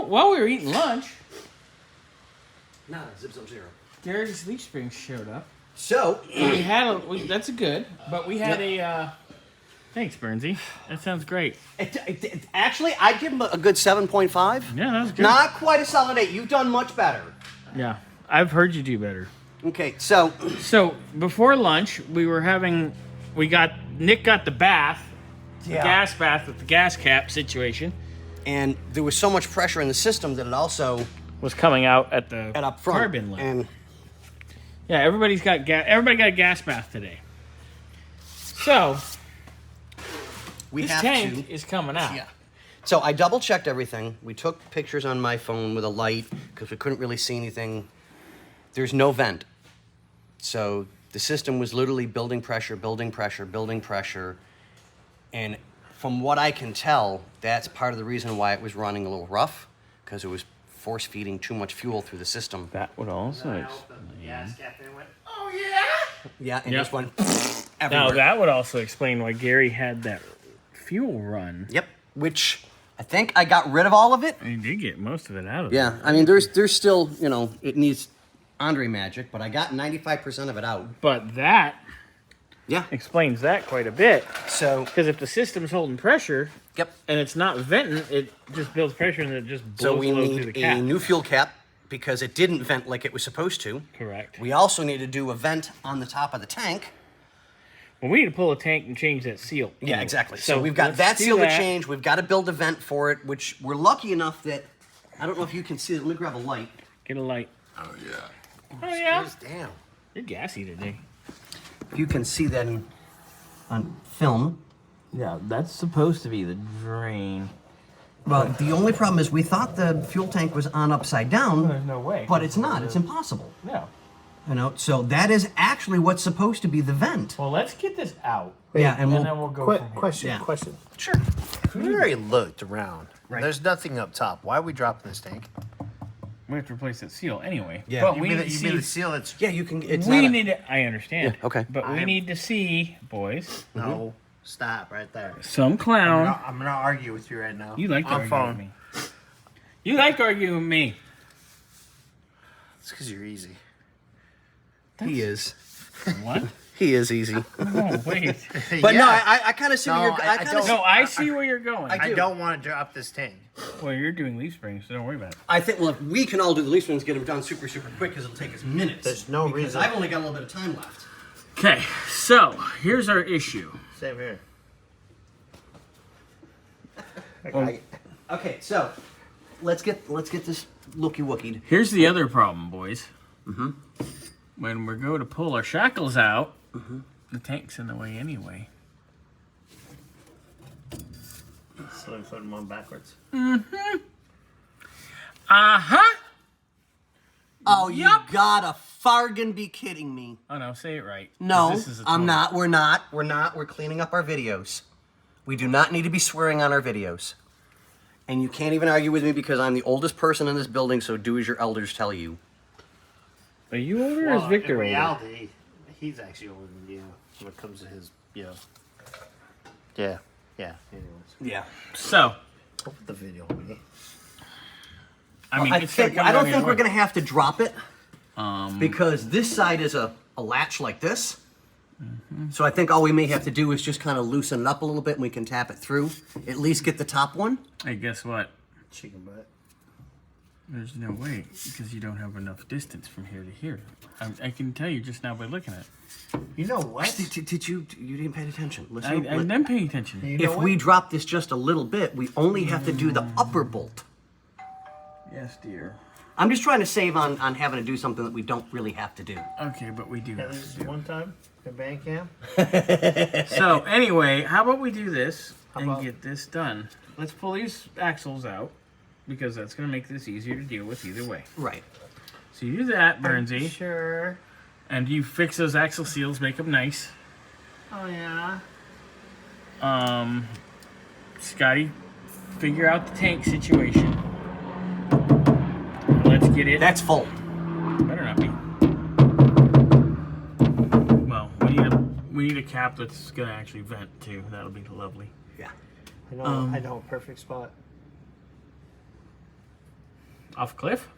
while we were eating lunch, Nah, Zip Zero. Gary's Leaf Springs showed up. So We had that's good, but we had a. Thanks, Bernsey. That sounds great. Actually, I'd give him a good 7.5. Yeah, that was good. Not quite a solid 8. You've done much better. Yeah, I've heard you do better. Okay, so So before lunch, Nick got the bath, the gas bath with the gas cap situation. And there was so much pressure in the system that it also Was coming out at the up front. carb inlet. And Yeah, everybody got a gas bath today. So we this have tank to. is coming out. Yeah. So I double checked everything. We took pictures on my phone with a light because we couldn't really see anything. There's no vent. So the system was literally building pressure, building pressure, building pressure. And from what I can tell, that's part of the reason why it was running a little rough, because it was force feeding too much fuel through the system. That would also Yeah, and Yep. just went Now everywhere. that would also explain why Gary had that fuel run. Yep, which I think I got rid of all of it. He did get most of it out of Yeah, I mean, there's still, it needs Andre magic, but I got 95% of it out. But that Yeah. explains that quite a bit. So, Because if the system's holding pressure yep. and it's not venting, it just builds pressure and it just blows So we low through the need cap. a new fuel cap because it didn't vent like it was supposed to. Correct. We also need to do a vent on the top of the tank. Well, we need to pull a tank and change that seal. Yeah, anyway. exactly. So we've got let's that do seal to that. change. We've got to build a vent for it, which we're lucky enough that, I don't know if you can see it. Let me grab a light. Get a light. Oh, yeah. Oh, yeah. Damn. You're gassy today. You can see that on film. Yeah, that's supposed to be the drain. Well, the only problem is we thought the fuel tank was on upside down, There's no way. but it's not. It's impossible. No. So that is actually what's supposed to be the vent. Well, let's get this out. Yeah, And then we'll go from here. Question. Sure. We already looked around. Right. There's nothing up top. Why are we dropping this tank? We have to replace that seal anyway. Yeah. But You we mean need the, to you see. mean the seal that's... Yeah, you can. It's We not. need to. I understand. Yeah, okay. But we I'm- need to see, boys, No, stop right there. some clown. I'm gonna argue with you right now. You like to on argue phone. with me. You like arguing with me. It's because you're easy. He is. What? He is easy. No, wait. But no, Yeah. I kind of see No, where you're. I kinda don't- see- No, I see where you're going. I do. don't want to drop this tank. Well, you're doing leaf springs, so don't worry about it. I think. Well, if we can all do the leaf springs, get them done super, super quick, because it'll take us minutes. There's no because reason. I've only got a little bit of time left. Okay, so here's our issue. Same here. Okay, so let's get this looky wookied. Here's the other problem, boys. When we go to pull our shackles out, the tank's in the way anyway. So I put them on backwards. Uh-huh. Oh, you gotta fargan be kidding me. Oh, no, say it right. 'cause No, this is a I'm total- not. We're not. We're not. We're cleaning up our videos. We do not need to be swearing on our videos. And you can't even argue with me because I'm the oldest person in this building, so do as your elders tell you. Are you older or is Victor in older? reality, he's actually older than you when it comes to his, Yeah. Anyways, Yeah. So, I'll put the video on me. I mean, I it's gonna think come I don't down think either we're way. gonna have to drop it because this side is a latch like this. So I think all we may have to do is just kind of loosen it up a little bit, and we can tap it through. At least get the top one. Hey, guess what? Chicken butt. There's no way because you don't have enough distance from here to here. I can tell you just now by looking at it. You know what? Did you didn't pay attention? Listen. I'm paying attention. You know If what? we drop this just a little bit, we only have to do the upper bolt. Yes, dear. I'm just trying to save on having to do something that we don't really have to do. Okay, but we do. Yeah, have there's to do. one time in band camp. So anyway, how about we do this and about- get this done? Let's pull these axles out because that's going to make this easier to deal with either way. Right. So you do that, Bernsey, Sure. and you fix those axle seals, make them nice. Oh yeah. Scotty, figure out the tank situation. Let's get it. That's full. Better not be. Well, we need a cap that's gonna actually vent too. That'll be lovely. Yeah. I know a perfect spot. Off a cliff?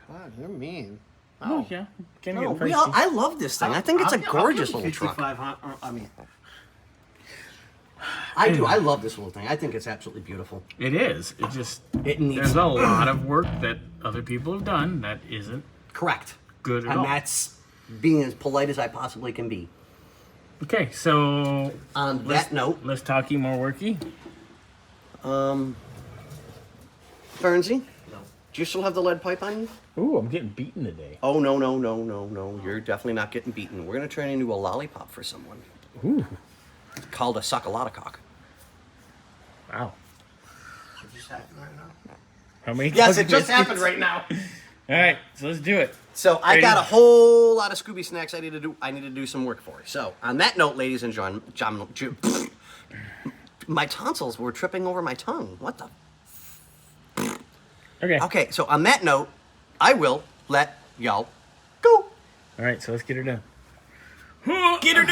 God, you're mean. Oh, yeah. Can No, get feisty. I love this thing. I think it's a gorgeous little truck. 5,500. I mean, I do. I love this little thing. I think it's absolutely beautiful. It is. It just It needs there's a lot of work that other people have done that isn't correct. good at And all. that's being as polite as I possibly can be. Okay, so On that note, let's talky more worky. Fernsey, no. do you still have the lead pipe on you? Ooh, I'm getting beaten today. Oh, no. You're definitely not getting beaten. We're going to turn into a lollipop for someone. Ooh, It's called a suck-a-lot-of-cock. wow. It just happened right now. How many? Yes, it fucking just biscuits? happened right now. All right, so let's do it. So I Ready? got a whole lot of Scooby snacks I need to do some work for. So on that note, ladies and gentlemen, my tonsils were tripping over my tongue. What the? Okay. Okay, so on that note, I will let y'all go. All right, so let's get her done. Get her done.